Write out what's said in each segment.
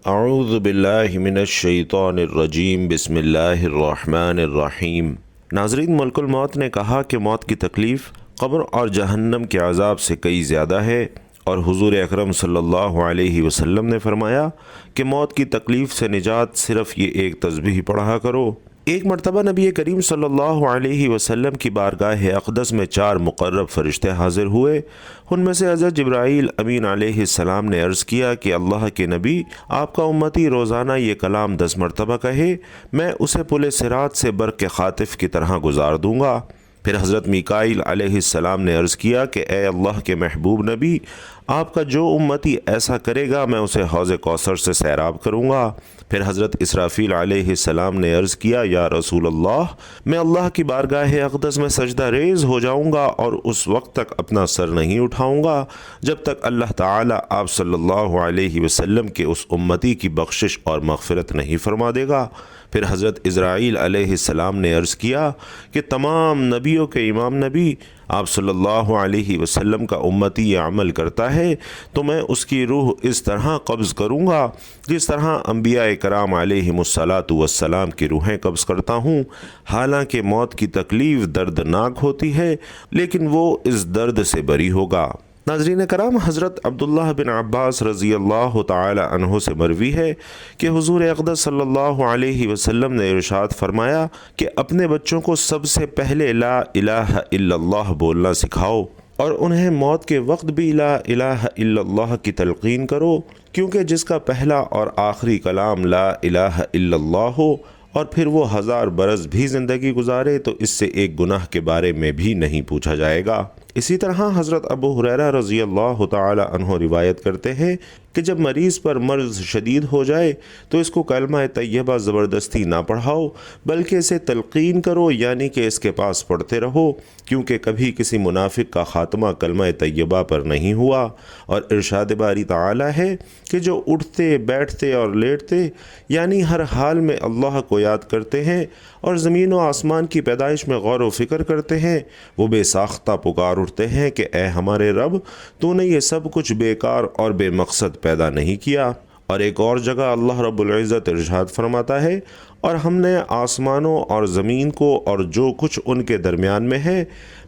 اعوذ باللہ من الشیطان الرجیم بسم اللہ الرحمن الرحیم۔ ناظرین، ملک الموت نے کہا کہ موت کی تکلیف قبر اور جہنم کے عذاب سے کئی زیادہ ہے، اور حضور اکرم صلی اللہ علیہ وسلم نے فرمایا کہ موت کی تکلیف سے نجات صرف یہ ایک تسبیح پڑھا کرو۔ ایک مرتبہ نبی کریم صلی اللہ علیہ وسلم کی بارگاہ اقدس میں 4 مقرب فرشتے حاضر ہوئے۔ ان میں سے حضرت جبرائیل امین علیہ السلام نے عرض کیا کہ اللہ کے نبی، آپ کا امتی روزانہ یہ کلام 10 مرتبہ کہے، میں اسے پل صراط سے برق خاطف کی طرح گزار دوں گا۔ پھر حضرت میکائیل علیہ السلام نے عرض کیا کہ اے اللہ کے محبوب نبی، آپ کا جو امتی ایسا کرے گا میں اسے حوض کوثر سے سیراب کروں گا۔ پھر حضرت اسرافیل علیہ السلام نے عرض کیا یا رسول اللہ، میں اللہ کی بارگاہ اقدس میں سجدہ ریز ہو جاؤں گا اور اس وقت تک اپنا سر نہیں اٹھاؤں گا جب تک اللہ تعالیٰ آپ صلی اللہ علیہ وسلم کے اس امتی کی بخشش اور مغفرت نہیں فرما دے گا۔ پھر حضرت اسرائیل علیہ السلام نے عرض کیا کہ تمام نبیوں کے امام نبی آپ صلی اللہ علیہ وسلم کا امتی یہ عمل کرتا ہے تو میں اس کی روح اس طرح قبض کروں گا جس طرح انبیاء کرام علیہم الصلاۃ والسلام کی روحیں قبض کرتا ہوں۔ حالانکہ موت کی تکلیف دردناک ہوتی ہے لیکن وہ اس درد سے بری ہوگا۔ ناظرین کرام، حضرت عبداللہ بن عباس رضی اللہ تعالی عنہ سے مروی ہے کہ حضور اقدس صلی اللہ علیہ وسلم نے ارشاد فرمایا کہ اپنے بچوں کو سب سے پہلے لا الہ الا اللہ بولنا سکھاؤ، اور انہیں موت کے وقت بھی لا الہ الا اللہ کی تلقین کرو، کیونکہ جس کا پہلا اور آخری کلام لا الہ الا اللہ ہو اور پھر وہ 1000 برس بھی زندگی گزارے تو اس سے ایک گناہ کے بارے میں بھی نہیں پوچھا جائے گا۔ اسی طرح حضرت ابو ہریرہ رضی اللہ تعالی عنہ روایت کرتے ہیں کہ جب مریض پر مرض شدید ہو جائے تو اس کو کلمہ طیبہ زبردستی نہ پڑھاؤ بلکہ اسے تلقین کرو، یعنی کہ اس کے پاس پڑھتے رہو، کیونکہ کبھی کسی منافق کا خاتمہ کلمہ طیبہ پر نہیں ہوا۔ اور ارشاد باری تعالی ہے کہ جو اٹھتے بیٹھتے اور لیٹتے یعنی ہر حال میں اللہ کو یاد کرتے ہیں اور زمین و آسمان کی پیدائش میں غور و فکر کرتے ہیں، وہ بے ساختہ پکار اٹھتے ہیں کہ اے ہمارے رب، تو نے یہ سب کچھ بیکار اور بے مقصد پیدا نہیں کیا۔ اور ایک اور جگہ اللہ رب العزت ارشاد فرماتا ہے، اور ہم نے آسمانوں اور زمین کو اور جو کچھ ان کے درمیان میں ہے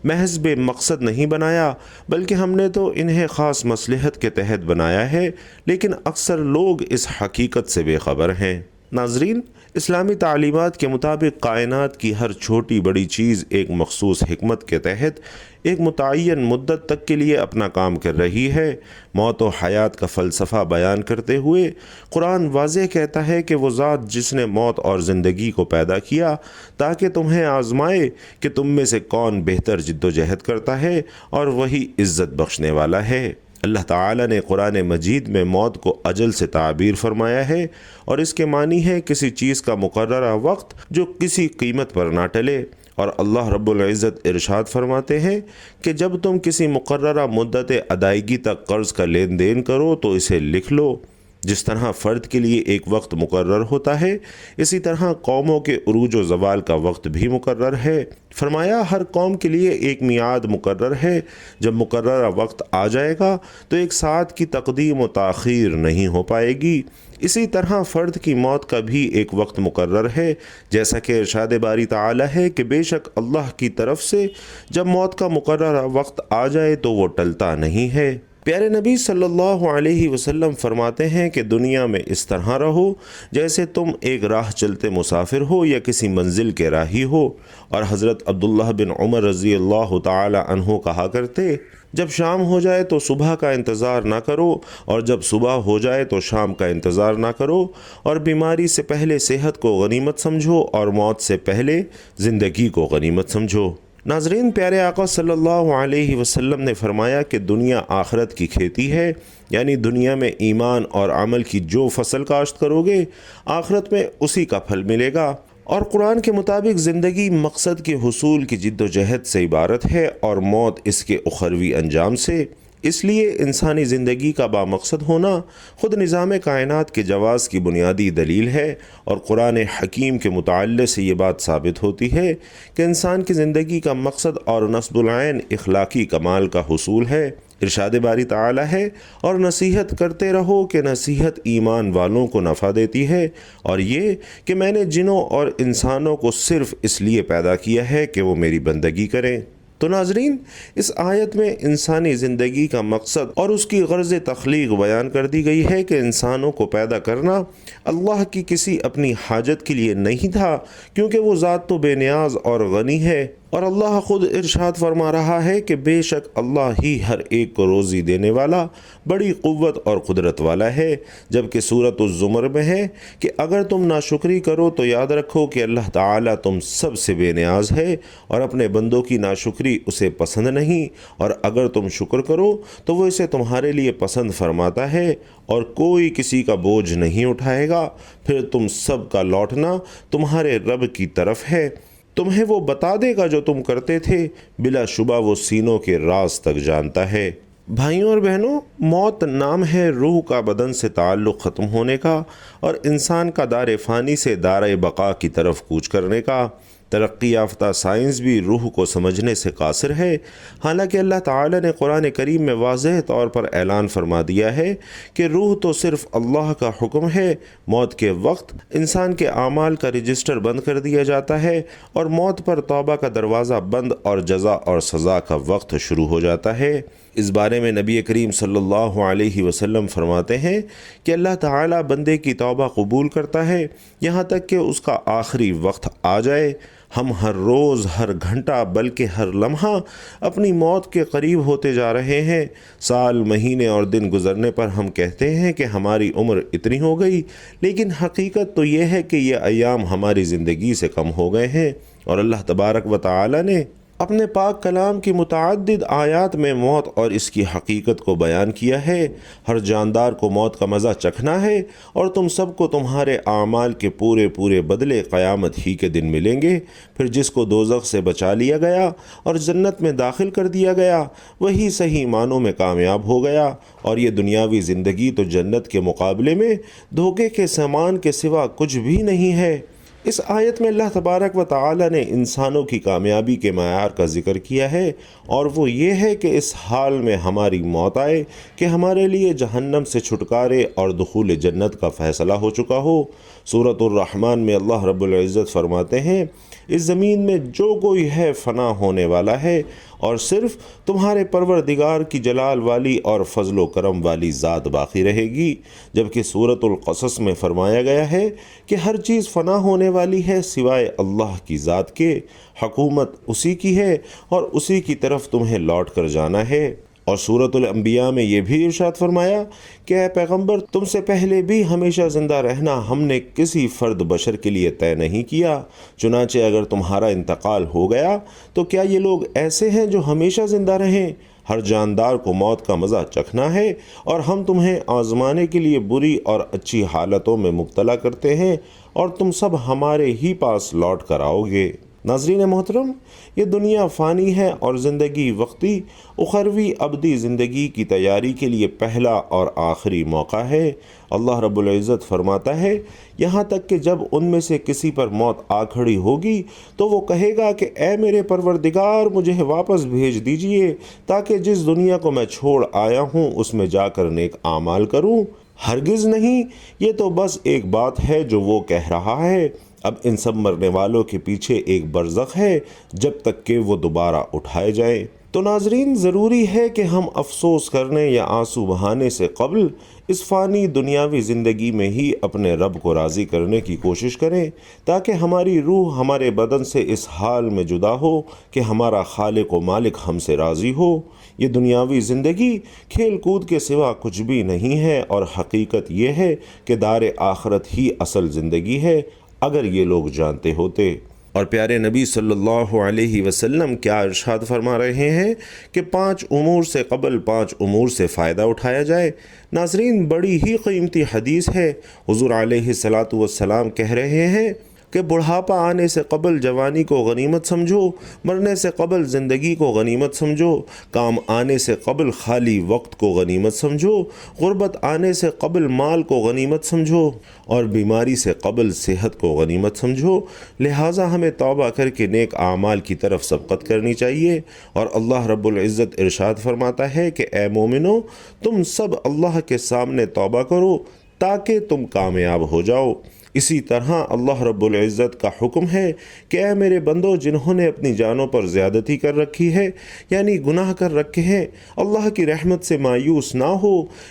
محض بے مقصد نہیں بنایا، بلکہ ہم نے تو انہیں خاص مصلحت کے تحت بنایا ہے، لیکن اکثر لوگ اس حقیقت سے بے خبر ہیں۔ ناظرین، اسلامی تعلیمات کے مطابق کائنات کی ہر چھوٹی بڑی چیز ایک مخصوص حکمت کے تحت ایک متعین مدت تک کے لیے اپنا کام کر رہی ہے۔ موت و حیات کا فلسفہ بیان کرتے ہوئے قرآن واضح کہتا ہے کہ وہ ذات جس نے موت اور زندگی کو پیدا کیا تاکہ تمہیں آزمائے کہ تم میں سے کون بہتر جد و جہد کرتا ہے، اور وہی عزت بخشنے والا ہے۔ اللہ تعالیٰ نے قرآن مجید میں موت کو اجل سے تعبیر فرمایا ہے، اور اس کے معنی ہے کسی چیز کا مقررہ وقت جو کسی قیمت پر نہ ٹلے۔ اور اللہ رب العزت ارشاد فرماتے ہیں کہ جب تم کسی مقررہ مدت ادائیگی تک قرض کا لین دین کرو تو اسے لکھ لو۔ جس طرح فرد کے لیے ایک وقت مقرر ہوتا ہے، اسی طرح قوموں کے عروج و زوال کا وقت بھی مقرر ہے۔ فرمایا ہر قوم کے لیے ایک میعاد مقرر ہے، جب مقررہ وقت آ جائے گا تو ایک ساتھ کی تقدیم و تاخیر نہیں ہو پائے گی۔ اسی طرح فرد کی موت کا بھی ایک وقت مقرر ہے، جیسا کہ ارشاد باری تعالی ہے کہ بے شک اللہ کی طرف سے جب موت کا مقررہ وقت آ جائے تو وہ ٹلتا نہیں ہے۔ پیارے نبی صلی اللہ علیہ وسلم فرماتے ہیں کہ دنیا میں اس طرح رہو جیسے تم ایک راہ چلتے مسافر ہو یا کسی منزل کے راہی ہو۔ اور حضرت عبداللہ بن عمر رضی اللہ تعالی عنہ کہا کرتے، جب شام ہو جائے تو صبح کا انتظار نہ کرو، اور جب صبح ہو جائے تو شام کا انتظار نہ کرو، اور بیماری سے پہلے صحت کو غنیمت سمجھو اور موت سے پہلے زندگی کو غنیمت سمجھو۔ ناظرین، پیارے آقا صلی اللہ علیہ وسلم نے فرمایا کہ دنیا آخرت کی کھیتی ہے، یعنی دنیا میں ایمان اور عمل کی جو فصل کاشت کرو گے آخرت میں اسی کا پھل ملے گا۔ اور قرآن کے مطابق زندگی مقصد کے حصول کی جد و جہد سے عبارت ہے، اور موت اس کے اخروی انجام سے، اس لیے انسانی زندگی کا بامقصد ہونا خود نظام کائنات کے جواز کی بنیادی دلیل ہے، اور قرآن حکیم کے مطالعے سے یہ بات ثابت ہوتی ہے کہ انسان کی زندگی کا مقصد اور نصب العین اخلاقی کمال کا حصول ہے۔ ارشاد باری تعالی ہے، اور نصیحت کرتے رہو کہ نصیحت ایمان والوں کو نفع دیتی ہے، اور یہ کہ میں نے جنوں اور انسانوں کو صرف اس لیے پیدا کیا ہے کہ وہ میری بندگی کریں۔ تو ناظرین، اس آیت میں انسانی زندگی کا مقصد اور اس کی غرض تخلیق بیان کر دی گئی ہے کہ انسانوں کو پیدا کرنا اللہ کی کسی اپنی حاجت کے لیے نہیں تھا، کیونکہ وہ ذات تو بے نیاز اور غنی ہے، اور اللہ خود ارشاد فرما رہا ہے کہ بے شک اللہ ہی ہر ایک کو روزی دینے والا، بڑی قوت اور قدرت والا ہے۔ جبکہ سورۃ الزمر میں ہے کہ اگر تم ناشکری کرو تو یاد رکھو کہ اللہ تعالیٰ تم سب سے بے نیاز ہے، اور اپنے بندوں کی ناشکری اسے پسند نہیں، اور اگر تم شکر کرو تو وہ اسے تمہارے لیے پسند فرماتا ہے، اور کوئی کسی کا بوجھ نہیں اٹھائے گا، پھر تم سب کا لوٹنا تمہارے رب کی طرف ہے، تمہیں وہ بتا دے گا جو تم کرتے تھے، بلا شبہ وہ سینوں کے راز تک جانتا ہے۔ بھائیوں اور بہنوں، موت نام ہے روح کا بدن سے تعلق ختم ہونے کا، اور انسان کا دار فانی سے دار بقا کی طرف کوچ کرنے کا۔ ترقی یافتہ سائنس بھی روح کو سمجھنے سے قاصر ہے، حالانکہ اللہ تعالی نے قرآن کریم میں واضح طور پر اعلان فرما دیا ہے کہ روح تو صرف اللہ کا حکم ہے۔ موت کے وقت انسان کے اعمال کا رجسٹر بند کر دیا جاتا ہے، اور موت پر توبہ کا دروازہ بند اور جزا اور سزا کا وقت شروع ہو جاتا ہے۔ اس بارے میں نبی کریم صلی اللہ علیہ وسلم فرماتے ہیں کہ اللہ تعالی بندے کی توبہ قبول کرتا ہے یہاں تک کہ اس کا آخری وقت آ جائے۔ ہم ہر روز، ہر گھنٹہ، بلکہ ہر لمحہ اپنی موت کے قریب ہوتے جا رہے ہیں۔ سال، مہینے اور دن گزرنے پر ہم کہتے ہیں کہ ہماری عمر اتنی ہو گئی، لیکن حقیقت تو یہ ہے کہ یہ ایام ہماری زندگی سے کم ہو گئے ہیں، اور اللہ تبارک و تعالی نے اپنے پاک کلام کی متعدد آیات میں موت اور اس کی حقیقت کو بیان کیا ہے۔ ہر جاندار کو موت کا مزہ چکھنا ہے، اور تم سب کو تمہارے اعمال کے پورے بدلے قیامت ہی کے دن ملیں گے۔ پھر جس کو دوزخ سے بچا لیا گیا اور جنت میں داخل کر دیا گیا، وہی صحیح معنوں میں کامیاب ہو گیا، اور یہ دنیاوی زندگی تو جنت کے مقابلے میں دھوکے کے سامان کے سوا کچھ بھی نہیں ہے۔ اس آیت میں اللہ تبارک و تعالی نے انسانوں کی کامیابی کے معیار کا ذکر کیا ہے، اور وہ یہ ہے کہ اس حال میں ہماری موت آئے کہ ہمارے لیے جہنم سے چھٹکارے اور دخول جنت کا فیصلہ ہو چکا ہو۔ سورۃ الرحمن میں اللہ رب العزت فرماتے ہیں، اس زمین میں جو کوئی ہے فنا ہونے والا ہے، اور صرف تمہارے پروردگار کی جلال والی اور فضل و کرم والی ذات باقی رہے گی۔ جبکہ سورۃ القصص میں فرمایا گیا ہے کہ ہر چیز فنا ہونے والی ہے سوائے اللہ کی ذات کے، حکومت اسی کی ہے اور اسی کی طرف تمہیں لوٹ کر جانا ہے۔ اور سورۃ الانبیاء میں یہ بھی ارشاد فرمایا کہ اے پیغمبر، تم سے پہلے بھی ہمیشہ زندہ رہنا ہم نے کسی فرد بشر کے لیے طے نہیں کیا، چنانچہ اگر تمہارا انتقال ہو گیا تو کیا یہ لوگ ایسے ہیں جو ہمیشہ زندہ رہیں؟ ہر جاندار کو موت کا مزہ چکھنا ہے، اور ہم تمہیں آزمانے کے لیے بری اور اچھی حالتوں میں مبتلا کرتے ہیں، اور تم سب ہمارے ہی پاس لوٹ کر آؤ گے۔ ناظرین محترم، یہ دنیا فانی ہے اور زندگی وقتی، اخروی ابدی زندگی کی تیاری کے لیے پہلا اور آخری موقع ہے۔ اللہ رب العزت فرماتا ہے، یہاں تک کہ جب ان میں سے کسی پر موت آ کھڑی ہوگی تو وہ کہے گا کہ اے میرے پروردگار، مجھے واپس بھیج دیجئے تاکہ جس دنیا کو میں چھوڑ آیا ہوں اس میں جا کر نیک اعمال کروں۔ ہرگز نہیں، یہ تو بس ایک بات ہے جو وہ کہہ رہا ہے۔ اب ان سب مرنے والوں کے پیچھے ایک برزخ ہے جب تک کہ وہ دوبارہ اٹھائے جائیں۔ تو ناظرین، ضروری ہے کہ ہم افسوس کرنے یا آنسو بہانے سے قبل اس فانی دنیاوی زندگی میں ہی اپنے رب کو راضی کرنے کی کوشش کریں، تاکہ ہماری روح ہمارے بدن سے اس حال میں جدا ہو کہ ہمارا خالق و مالک ہم سے راضی ہو۔ یہ دنیاوی زندگی کھیل کود کے سوا کچھ بھی نہیں ہے، اور حقیقت یہ ہے کہ دار آخرت ہی اصل زندگی ہے، اگر یہ لوگ جانتے ہوتے۔ اور پیارے نبی صلی اللہ علیہ وسلم کیا ارشاد فرما رہے ہیں کہ 5 امور سے قبل 5 امور سے فائدہ اٹھایا جائے۔ ناظرین، بڑی ہی قیمتی حدیث ہے۔ حضور علیہ الصلاۃ والسلام کہہ رہے ہیں، کہ بڑھاپا آنے سے قبل جوانی کو غنیمت سمجھو، مرنے سے قبل زندگی کو غنیمت سمجھو، کام آنے سے قبل خالی وقت کو غنیمت سمجھو، غربت آنے سے قبل مال کو غنیمت سمجھو، اور بیماری سے قبل صحت کو غنیمت سمجھو۔ لہٰذا ہمیں توبہ کر کے نیک اعمال کی طرف سبقت کرنی چاہیے۔ اور اللہ رب العزت ارشاد فرماتا ہے کہ اے مومنو، تم سب اللہ کے سامنے توبہ کرو تاکہ تم کامیاب ہو جاؤ۔ اسی طرح اللہ رب العزت کا حکم ہے کہ اے میرے بندو، جنہوں نے اپنی جانوں پر زیادتی کر رکھی ہے، یعنی گناہ کر رکھے ہیں، اللہ کی رحمت سے مایوس نہ ہو،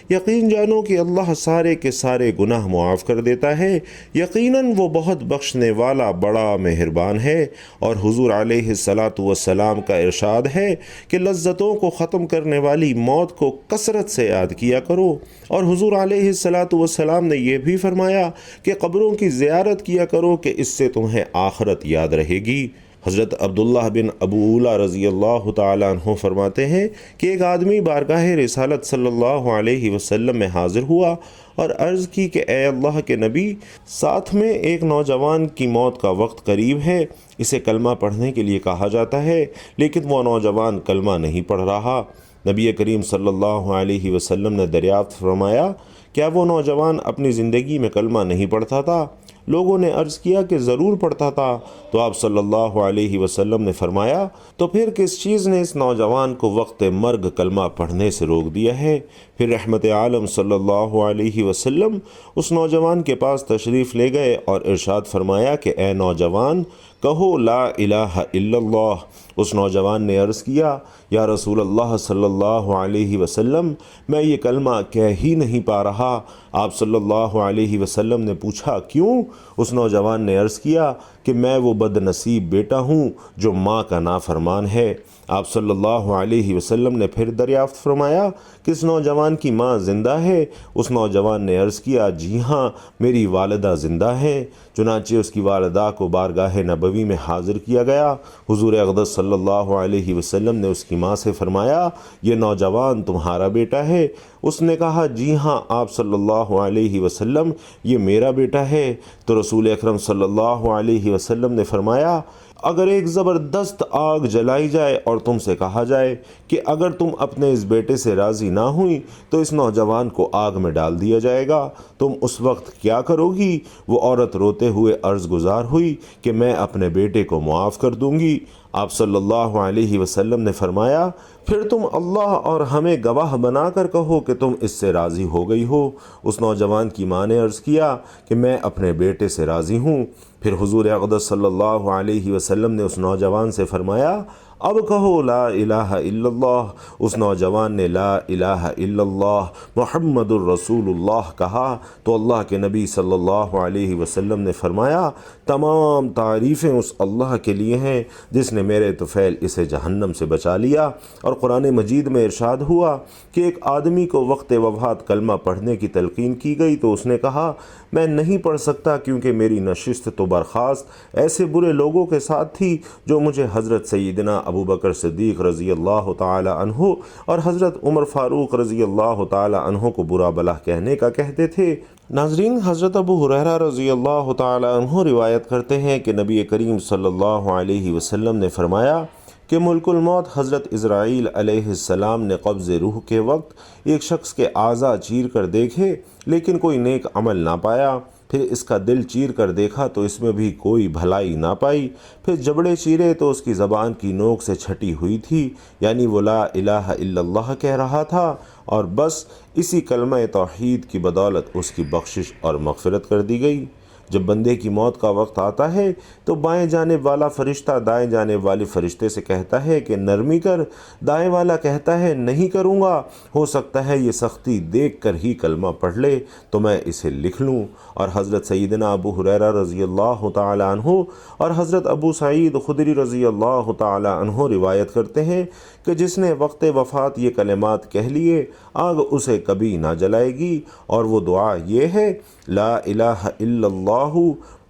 یقین جانو کہ اللہ سارے کے سارے گناہ معاف کر دیتا ہے، یقیناً وہ بہت بخشنے والا بڑا مہربان ہے۔ اور حضور علیہ الصلاۃ والسلام کا ارشاد ہے کہ لذتوں کو ختم کرنے والی موت کو کثرت سے یاد کیا کرو۔ اور حضور علیہ الصلاۃ والسلام نے یہ بھی فرمایا کہ قبروں کی زیارت کیا کرو کہ اس سے تمہیں آخرت یاد رہے گی۔ حضرت عبداللہ بن ابو اولا رضی اللہ تعالیٰ عنہ فرماتے ہیں کہ ایک آدمی بارگاہ رسالت صلی اللہ علیہ وسلم میں حاضر ہوا اور عرض کی کہ اے اللہ کے نبی، ساتھ میں ایک نوجوان کی موت کا وقت قریب ہے، اسے کلمہ پڑھنے کے لیے کہا جاتا ہے لیکن وہ نوجوان کلمہ نہیں پڑھ رہا۔ نبی کریم صلی اللہ علیہ وسلم نے دریافت فرمایا، کیا وہ نوجوان اپنی زندگی میں کلمہ نہیں پڑھتا تھا؟ لوگوں نے عرض کیا کہ ضرور پڑھتا تھا۔ تو آپ صلی اللہ علیہ وسلم نے فرمایا، تو پھر کس چیز نے اس نوجوان کو وقت مرگ کلمہ پڑھنے سے روک دیا ہے؟ پھر رحمت عالم صلی اللہ علیہ وسلم اس نوجوان کے پاس تشریف لے گئے اور ارشاد فرمایا کہ اے نوجوان، کہو لا الہ الا اللہ۔ اس نوجوان نے عرض کیا، یا رسول اللہ صلی اللہ علیہ وسلم، میں یہ کلمہ کہہ ہی نہیں پا رہا۔ آپ صلی اللہ علیہ وسلم نے پوچھا، کیوں؟ اس نوجوان نے عرض کیا کہ میں وہ بد نصیب بیٹا ہوں جو ماں کا نافرمان ہے۔ آپ صلی اللہ علیہ وسلم نے پھر دریافت فرمایا کہ اس نوجوان کی ماں زندہ ہے؟ اس نوجوان نے عرض کیا، جی ہاں، میری والدہ زندہ ہے۔ چنانچہ اس کی والدہ کو بارگاہ نبوی میں حاضر کیا گیا۔ حضور اقدس صلی اللہ علیہ وسلم نے اس کی ماں سے فرمایا، یہ نوجوان تمہارا بیٹا ہے؟ اس نے کہا، جی ہاں آپ صلی اللہ علیہ وسلم، یہ میرا بیٹا ہے۔ تو رسول اکرم صلی اللہ علیہ وسلم نے فرمایا، اگر ایک زبردست آگ جلائی جائے اور تم سے کہا جائے کہ اگر تم اپنے اس بیٹے سے راضی نہ ہوئی تو اس نوجوان کو آگ میں ڈال دیا جائے گا، تم اس وقت کیا کرو گی؟ وہ عورت روتے ہوئے عرض گزار ہوئی کہ میں اپنے بیٹے کو معاف کر دوں گی۔ آپ صلی اللہ علیہ وسلم نے فرمایا، پھر تم اللہ اور ہمیں گواہ بنا کر کہو کہ تم اس سے راضی ہو گئی ہو۔ اس نوجوان کی ماں نے عرض کیا کہ میں اپنے بیٹے سے راضی ہوں۔ پھر حضور اقدس صلی اللہ علیہ وسلم نے اس نوجوان سے فرمایا، اب کہو لا الہ الا اللہ۔ اس نوجوان نے لا الہ الا اللہ محمد الرسول اللہ کہا تو اللہ کے نبی صلی اللہ علیہ وسلم نے فرمایا، تمام تعریفیں اس اللہ کے لیے ہیں جس نے میرے طفیل اسے جہنم سے بچا لیا۔ اور قرآن مجید میں ارشاد ہوا کہ ایک آدمی کو وقت وفات کلمہ پڑھنے کی تلقین کی گئی تو اس نے کہا، میں نہیں پڑھ سکتا کیونکہ میری نشست تو برخاست ایسے برے لوگوں کے ساتھ تھی جو مجھے حضرت سیدنا ابو بکر صدیق رضی اللہ تعالی عنہ اور حضرت عمر فاروق رضی اللہ تعالی عنہ کو برا بلا کہنے کا کہتے تھے۔ ناظرین، حضرت ابو ہریرہ رضی اللہ تعالی عنہ روایت کرتے ہیں کہ نبی کریم صلی اللہ علیہ وسلم نے فرمایا کہ ملک الموت حضرت اسرائیل علیہ السلام نے قبض روح کے وقت ایک شخص کے اعضاء چیر کر دیکھے لیکن کوئی نیک عمل نہ پایا۔ پھر اس کا دل چیر کر دیکھا تو اس میں بھی کوئی بھلائی نہ پائی۔ پھر جبڑے چیرے تو اس کی زبان کی نوک سے چھٹی ہوئی تھی، یعنی وہ لا الہ الا اللہ کہہ رہا تھا، اور بس اسی کلمہ توحید کی بدولت اس کی بخشش اور مغفرت کر دی گئی۔ جب بندے کی موت کا وقت آتا ہے تو بائیں جانب والا فرشتہ دائیں جانب والے فرشتے سے کہتا ہے کہ نرمی کر، دائیں والا کہتا ہے نہیں کروں گا، ہو سکتا ہے یہ سختی دیکھ کر ہی کلمہ پڑھ لے تو میں اسے لکھ لوں۔ اور حضرت سیدنا ابو ہریرہ رضی اللہ تعالی عنہ اور حضرت ابو سعید خدری رضی اللہ تعالی عنہ روایت کرتے ہیں کہ جس نے وقت وفات یہ کلمات کہہ لیے آگ اسے کبھی نہ جلائے گی، اور وہ دعا یہ ہے، لا الہ الا اللہ اللہ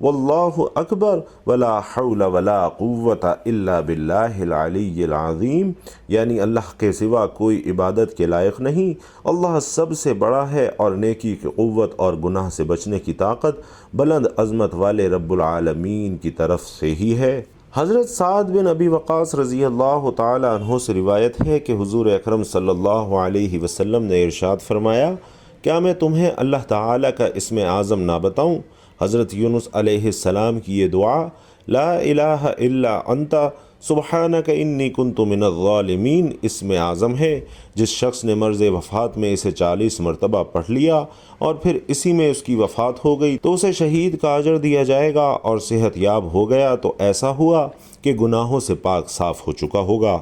واللہ اکبر ولا حول ولا قوت الا باللہ العلی العظیم، یعنی اللہ کے سوا کوئی عبادت کے لائق نہیں، اللہ سب سے بڑا ہے اور نیکی کی قوت اور گناہ سے بچنے کی طاقت بلند عظمت والے رب العالمین کی طرف سے ہی ہے۔ حضرت سعد بن ابی وقاص رضی اللہ تعالی عنہ سے روایت ہے کہ حضور اکرم صلی اللہ علیہ وسلم نے ارشاد فرمایا، کیا میں تمہیں اللہ تعالیٰ کا اسم اعظم نہ بتاؤں؟ حضرت یونس علیہ السلام کی یہ دعا لا الہ الا انت سبحانک انی کنت من الظالمین اسم اعظم ہے۔ جس شخص نے مرض وفات میں اسے 40 مرتبہ پڑھ لیا اور پھر اسی میں اس کی وفات ہو گئی تو اسے شہید کا اجر دیا جائے گا، اور صحت یاب ہو گیا تو ایسا ہوا کہ گناہوں سے پاک صاف ہو چکا ہوگا۔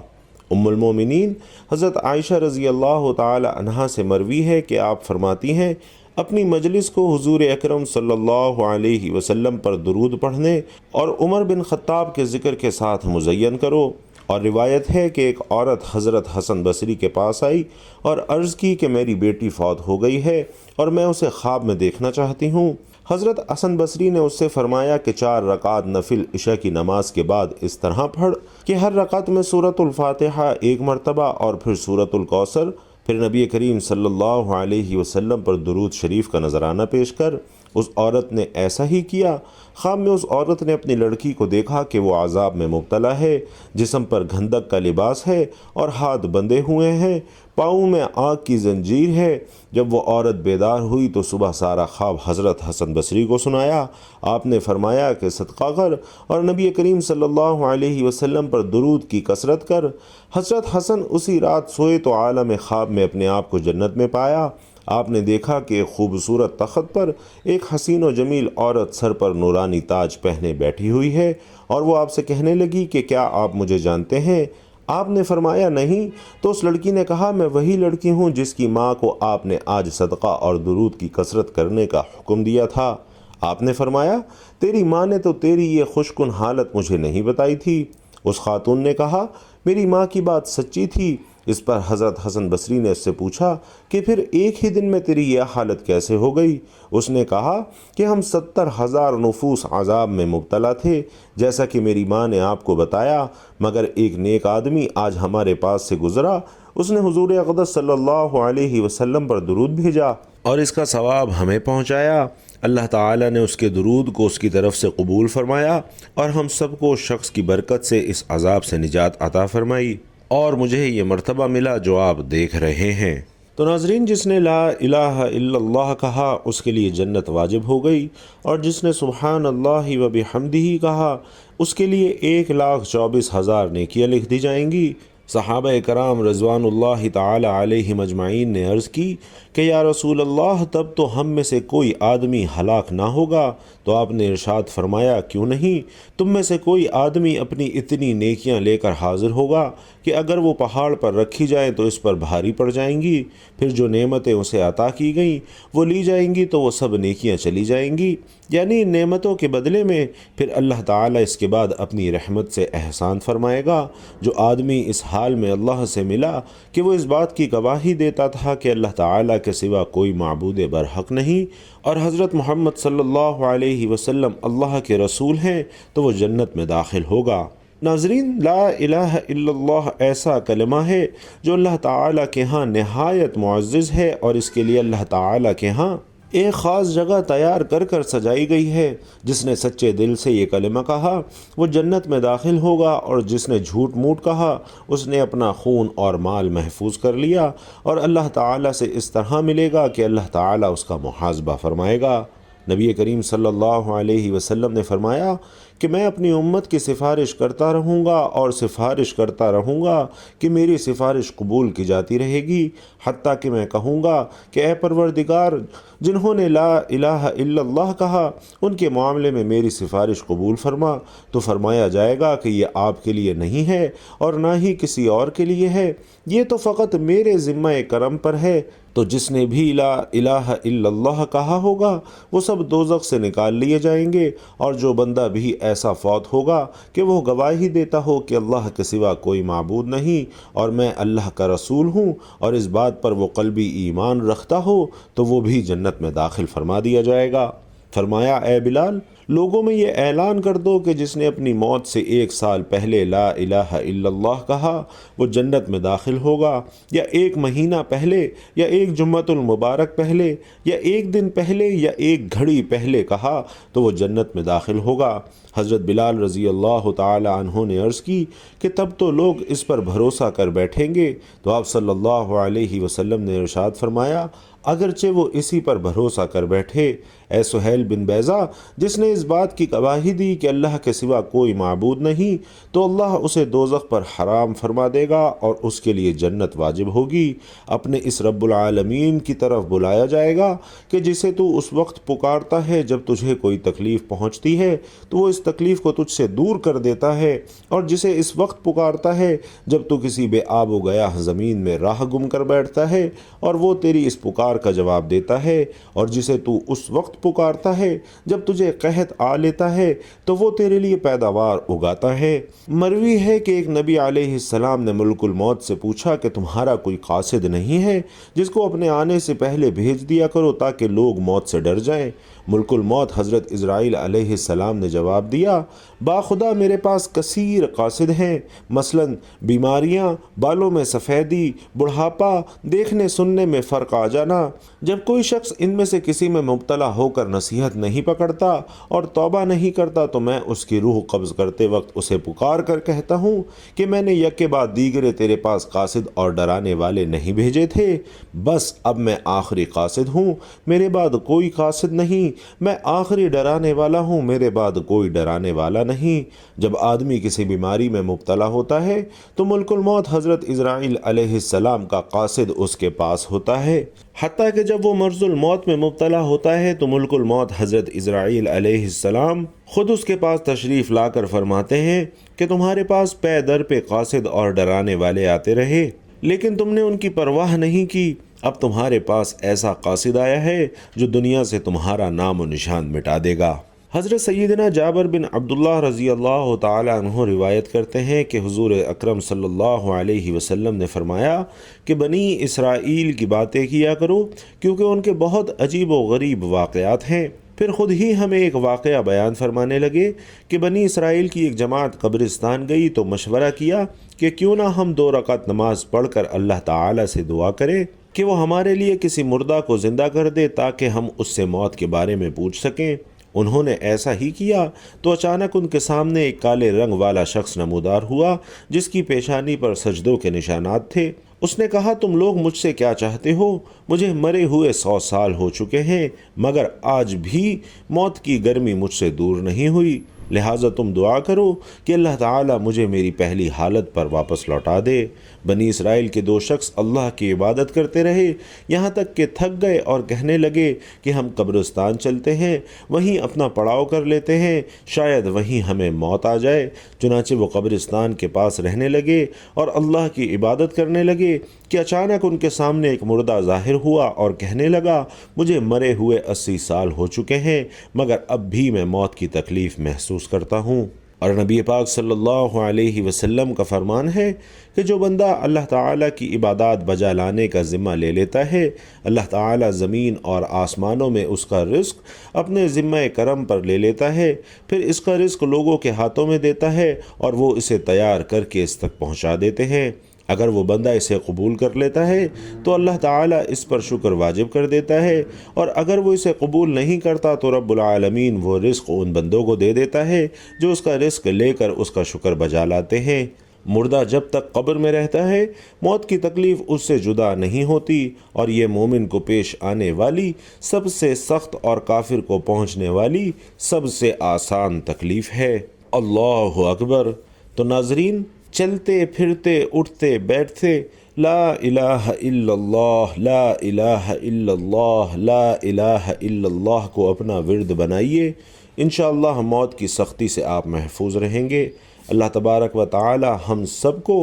ام المومنین حضرت عائشہ رضی اللہ تعالی عنہا سے مروی ہے کہ آپ فرماتی ہیں، اپنی مجلس کو حضور اکرم صلی اللہ علیہ وسلم پر درود پڑھنے اور عمر بن خطاب کے ذکر کے ساتھ مزین کرو۔ اور روایت ہے کہ ایک عورت حضرت حسن بصری کے پاس آئی اور عرض کی کہ میری بیٹی فوت ہو گئی ہے اور میں اسے خواب میں دیکھنا چاہتی ہوں۔ حضرت حسن بصری نے اس سے فرمایا کہ 4 رکعت نفل عشاء کی نماز کے بعد اس طرح پڑھ کہ ہر رکعت میں سورۃ الفاتحہ 1 مرتبہ اور پھر سورۃ الکوثر، پھر نبی کریم صلی اللہ علیہ وسلم پر درود شریف کا نذرانہ پیش کر۔ اس عورت نے ایسا ہی کیا۔ خواب میں اس عورت نے اپنی لڑکی کو دیکھا کہ وہ عذاب میں مبتلا ہے، جسم پر گھندک کا لباس ہے اور ہاتھ بندھے ہوئے ہیں، پاؤں میں آگ کی زنجیر ہے۔ جب وہ عورت بیدار ہوئی تو صبح سارا خواب حضرت حسن بصری کو سنایا۔ آپ نے فرمایا کہ صدقہ کر اور نبی کریم صلی اللہ علیہ وسلم پر درود کی کثرت کر۔ حضرت حسن اسی رات سوئے تو عالم خواب میں اپنے آپ کو جنت میں پایا۔ آپ نے دیکھا کہ ایک خوبصورت تخت پر ایک حسین و جمیل عورت سر پر نورانی تاج پہنے بیٹھی ہوئی ہے، اور وہ آپ سے کہنے لگی کہ کیا آپ مجھے جانتے ہیں؟ آپ نے فرمایا نہیں۔ تو اس لڑکی نے کہا، میں وہی لڑکی ہوں جس کی ماں کو آپ نے آج صدقہ اور درود کی کثرت کرنے کا حکم دیا تھا۔ آپ نے فرمایا، تیری ماں نے تو تیری یہ خوش کن حالت مجھے نہیں بتائی تھی۔ اس خاتون نے کہا، میری ماں کی بات سچی تھی۔ اس پر حضرت حسن بصری نے اس سے پوچھا کہ پھر ایک ہی دن میں تیری یہ حالت کیسے ہو گئی؟ اس نے کہا کہ ہم 70,000 نفوس عذاب میں مبتلا تھے، جیسا کہ میری ماں نے آپ کو بتایا، مگر ایک نیک آدمی آج ہمارے پاس سے گزرا، اس نے حضور اقدس صلی اللہ علیہ وسلم پر درود بھیجا اور اس کا ثواب ہمیں پہنچایا۔ اللہ تعالیٰ نے اس کے درود کو اس کی طرف سے قبول فرمایا اور ہم سب کو اس شخص کی برکت سے اس عذاب سے نجات عطا فرمائی، اور مجھے یہ مرتبہ ملا جو آپ دیکھ رہے ہیں۔ تو ناظرین، جس نے لا الہ الا اللہ کہا اس کے لیے جنت واجب ہو گئی، اور جس نے سبحان اللہ و بحمدہ کہا اس کے لیے 1,24,000 نیکیاں لکھ دی جائیں گی۔ صحابہ کرام رضوان اللہ تعالی علیہم اجمعین نے عرض کی کہ یا رسول اللہ، تب تو ہم میں سے کوئی آدمی ہلاک نہ ہوگا؟ تو آپ نے ارشاد فرمایا، کیوں نہیں؟ تم میں سے کوئی آدمی اپنی اتنی نیکیاں لے کر حاضر ہوگا کہ اگر وہ پہاڑ پر رکھی جائیں تو اس پر بھاری پڑ جائیں گی، پھر جو نعمتیں اسے عطا کی گئیں وہ لی جائیں گی تو وہ سب نیکیاں چلی جائیں گی، یعنی ان نعمتوں کے بدلے میں پھر اللہ تعالیٰ اس کے بعد اپنی رحمت سے احسان فرمائے گا۔ جو آدمی اس حال میں اللہ سے ملا کہ وہ اس بات کی گواہی دیتا تھا کہ اللہ تعالیٰ کے سوا کوئی معبود برحق نہیں اور حضرت محمد صلی اللہ علیہ وسلم اللہ کے رسول ہیں، تو وہ جنت میں داخل ہوگا۔ ناظرین، لا الہ الا اللہ ایسا کلمہ ہے جو اللہ تعالیٰ کے ہاں نہایت معزز ہے، اور اس کے لیے اللہ تعالیٰ کے ہاں ایک خاص جگہ تیار کر کر سجائی گئی ہے۔ جس نے سچے دل سے یہ کلمہ کہا وہ جنت میں داخل ہوگا، اور جس نے جھوٹ موٹ کہا اس نے اپنا خون اور مال محفوظ کر لیا، اور اللہ تعالیٰ سے اس طرح ملے گا کہ اللہ تعالیٰ اس کا محاسبہ فرمائے گا۔ نبی کریم صلی اللہ علیہ وسلم نے فرمایا کہ میں اپنی امت کی سفارش کرتا رہوں گا اور سفارش کرتا رہوں گا کہ میری سفارش قبول کی جاتی رہے گی، حتیٰ کہ میں کہوں گا کہ اے پروردگار، جنہوں نے لا الہ الا اللہ کہا ان کے معاملے میں میری سفارش قبول فرما، تو فرمایا جائے گا کہ یہ آپ کے لیے نہیں ہے اور نہ ہی کسی اور کے لیے ہے، یہ تو فقط میرے ذمہ کرم پر ہے۔ تو جس نے بھی لا الہ الا اللہ کہا ہوگا وہ سب دوزخ سے نکال لیے جائیں گے، اور جو بندہ بھی ایسا فوت ہوگا کہ وہ گواہی دیتا ہو کہ اللہ کے سوا کوئی معبود نہیں اور میں اللہ کا رسول ہوں، اور اس بات پر وہ قلبی ایمان رکھتا ہو، تو وہ بھی جنت میں داخل فرما دیا جائے گا۔ فرمایا اے بلال، لوگوں میں یہ اعلان کر دو کہ جس نے اپنی موت سے 1 سال پہلے لا الہ الا اللہ کہا وہ جنت میں داخل ہوگا، یا 1 مہینہ پہلے، یا 1 جمعۃ المبارک پہلے، یا 1 دن پہلے، یا 1 گھڑی پہلے کہا تو وہ جنت میں داخل ہوگا۔ حضرت بلال رضی اللہ تعالی عنہ نے عرض کی کہ تب تو لوگ اس پر بھروسہ کر بیٹھیں گے، تو آپ صلی اللہ علیہ وسلم نے ارشاد فرمایا اگرچہ وہ اسی پر بھروسہ کر بیٹھے، اے سہیل بن بیضہ، جس نے اس بات کی گواہی دی کہ اللہ کے سوا کوئی معبود نہیں، تو اللہ اسے دوزخ پر حرام فرما دے گا اور اس کے لیے جنت واجب ہوگی۔ اپنے اس رب العالمین کی طرف بلایا جائے گا کہ جسے تو اس وقت پکارتا ہے جب تجھے کوئی تکلیف پہنچتی ہے تو وہ اس تکلیف کو تجھ سے دور کر دیتا ہے، اور جسے اس وقت پکارتا ہے جب تو کسی بے آب و گیاہ زمین میں راہ گم کر بیٹھتا ہے اور وہ تیری اس پکار کا جواب دیتا ہے، اور جسے تو اس وقت پکارتا ہے جب تجھے قحط آ لیتا ہے تو وہ تیرے لیے پیداوار اگاتا ہے۔ مروی ہے کہ ایک نبی علیہ السلام نے ملک الموت سے پوچھا کہ تمہارا کوئی قاصد نہیں ہے جس کو اپنے آنے سے پہلے بھیج دیا کرو تاکہ لوگ موت سے ڈر جائیں؟ ملک الموت حضرت اسرائیل علیہ السلام نے جواب دیا باخدا میرے پاس کثیر قاصد ہیں، مثلا بیماریاں، بالوں میں سفیدی، بڑھاپا، دیکھنے سننے میں فرق آ جانا۔ جب کوئی شخص ان میں سے کسی میں مبتلا ہو کر نصیحت نہیں پکڑتا اور توبہ نہیں کرتا تو میں اس کی روح قبض کرتے وقت اسے پکار کر کہتا ہوں کہ میں نے یکے بعد دیگرے تیرے پاس قاصد اور ڈرانے والے نہیں بھیجے تھے، بس اب میں آخری قاصد ہوں، میرے بعد کوئی قاصد نہیں، میں آخری ڈرانے والا ہوں، میرے بعد کوئی ڈرانے والا نہیں۔ جب آدمی کسی بیماری میں مبتلا ہوتا ہے تو ملک الموت حضرت اسرائیل علیہ السلام کا قاصد اس کے پاس ہوتا ہے، حتیٰ کہ جب وہ مرض الموت میں مبتلا ہوتا ہے تو ملک الموت حضرت اسرائیل علیہ السلام خود اس کے پاس تشریف لا کر فرماتے ہیں کہ تمہارے پاس پے در پہ قاصد اور ڈرانے والے آتے رہے لیکن تم نے ان کی پرواہ نہیں کی، اب تمہارے پاس ایسا قاصد آیا ہے جو دنیا سے تمہارا نام و نشان مٹا دے گا۔ حضرت سیدنا جابر بن عبداللہ رضی اللہ تعالی عنہ روایت کرتے ہیں کہ حضور اکرم صلی اللہ علیہ وسلم نے فرمایا کہ بنی اسرائیل کی باتیں کیا کرو کیونکہ ان کے بہت عجیب و غریب واقعات ہیں۔ پھر خود ہی ہمیں ایک واقعہ بیان فرمانے لگے کہ بنی اسرائیل کی ایک جماعت قبرستان گئی تو مشورہ کیا کہ کیوں نہ ہم 2 رکعت نماز پڑھ کر اللہ تعالی سے دعا کریں کہ وہ ہمارے لیے کسی مردہ کو زندہ کر دے تاکہ ہم اس سے موت کے بارے میں پوچھ سکیں۔ انہوں نے ایسا ہی کیا تو اچانک ان کے سامنے ایک کالے رنگ والا شخص نمودار ہوا جس کی پیشانی پر سجدوں کے نشانات تھے۔ اس نے کہا تم لوگ مجھ سے کیا چاہتے ہو؟ مجھے مرے ہوئے 100 سال ہو چکے ہیں مگر آج بھی موت کی گرمی مجھ سے دور نہیں ہوئی، لہٰذا تم دعا کرو کہ اللہ تعالیٰ مجھے میری پہلی حالت پر واپس لوٹا دے۔ بنی اسرائیل کے 2 شخص اللہ کی عبادت کرتے رہے یہاں تک کہ تھک گئے اور کہنے لگے کہ ہم قبرستان چلتے ہیں، وہیں اپنا پڑاؤ کر لیتے ہیں، شاید وہیں ہمیں موت آ جائے۔ چنانچہ وہ قبرستان کے پاس رہنے لگے اور اللہ کی عبادت کرنے لگے کہ اچانک ان کے سامنے ایک مردہ ظاہر ہوا اور کہنے لگا مجھے مرے ہوئے 80 سال ہو چکے ہیں مگر اب بھی میں موت کی تکلیف محسوس کرتا ہوں۔ اور نبی پاک صلی اللہ علیہ وسلم کا فرمان ہے کہ جو بندہ اللہ تعالیٰ کی عبادات بجا لانے کا ذمہ لے لیتا ہے اللہ تعالیٰ زمین اور آسمانوں میں اس کا رزق اپنے ذمہ کرم پر لے لیتا ہے، پھر اس کا رزق لوگوں کے ہاتھوں میں دیتا ہے اور وہ اسے تیار کر کے اس تک پہنچا دیتے ہیں۔ اگر وہ بندہ اسے قبول کر لیتا ہے تو اللہ تعالیٰ اس پر شکر واجب کر دیتا ہے، اور اگر وہ اسے قبول نہیں کرتا تو رب العالمین وہ رزق ان بندوں کو دے دیتا ہے جو اس کا رزق لے کر اس کا شکر بجا لاتے ہیں۔ مردہ جب تک قبر میں رہتا ہے موت کی تکلیف اس سے جدا نہیں ہوتی، اور یہ مومن کو پیش آنے والی سب سے سخت اور کافر کو پہنچنے والی سب سے آسان تکلیف ہے۔ اللہ اکبر۔ تو ناظرین، چلتے پھرتے اٹھتے بیٹھتے لا الہ الا اللہ، لا الہ الا اللہ، لا الہ الا اللہ کو اپنا ورد بنائیے، انشاءاللہ موت کی سختی سے آپ محفوظ رہیں گے۔ اللہ تبارک و تعالی ہم سب کو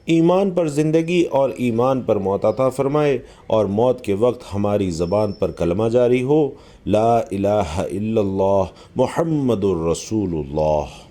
ایمان پر زندگی اور ایمان پر موت عطا فرمائے، اور موت کے وقت ہماری زبان پر کلمہ جاری ہو لا الہ الا اللہ محمد الرسول اللہ۔